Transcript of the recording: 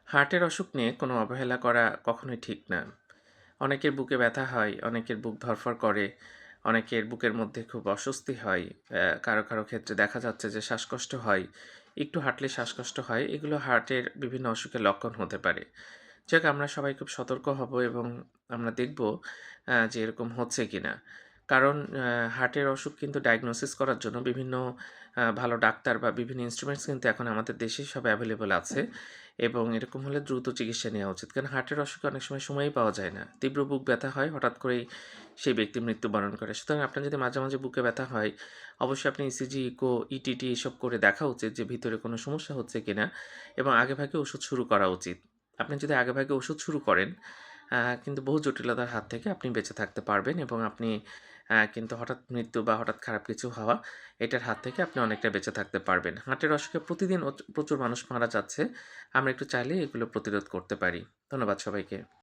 হার্টের অসুখ নিয়ে কোনো অবহেলা করা কখনোই ঠিক না। অনেকের বুকে ব্যথা হয়, অনেকের বুক ধড়ফড় করে, অনেকের বুকের মধ্যে খুব অস্বস্তি হয়। কারো ক্ষেত্রে দেখা যাচ্ছে যে শ্বাসকষ্ট হয়। একটু হাঁটলে শ্বাসকষ্ট হয়। এগুলো হার্টের বিভিন্ন অসুখের লক্ষণ হতে পারে। যাক আমরা সবাই খুব সতর্ক হব এবং আমরা দেখব যে এরকম হচ্ছে কিনা। কারণ হার্টের অসুখ কিন্তু ডায়াগনোসিস করার জন্য বিভিন্ন ভালো ডাক্তার বা বিভিন্ন ইন্সট্রুমেন্টস কিন্তু এখন আমাদের দেশে সব অ্যাভেলেবল আছে এবং এরকম হলে দ্রুত চিকিৎসা নেওয়া উচিত। কারণ হার্টের অসুখে অনেক সময় সময়ই পাওয়া যায় না। তীব্র বুক ব্যথা হয়, হঠাৎ করেই সেই ব্যক্তি মৃত্যুবরণ করে। সুতরাং আপনার যদি মাঝে বুকে ব্যথা হয়, অবশ্যই আপনি ইসিজি, ইকো, ইটিটি এসব করে দেখা উচিত যে ভিতরে কোনো সমস্যা হচ্ছে কিনা এবং আগেভাগে ওষুধ শুরু করা উচিত। আপনি যদি আগেভাগে ওষুধ শুরু করেন, কিন্তু বহু জটিলতার হাত থেকে আপনি বেঁচে থাকতে পারবেন এবং আপনি কিন্তু হঠাৎ মৃত্যু বা হঠাৎ খারাপ কিছু হওয়া, এটার হাত থেকে আপনি অনেকটা বেঁচে থাকতে পারবেন। হার্টের অসুখে প্রতিদিন প্রচুর মানুষ মারা যাচ্ছে। আমরা একটু চাইলেই এগুলো প্রতিরোধ করতে পারি। ধন্যবাদ সবাইকে।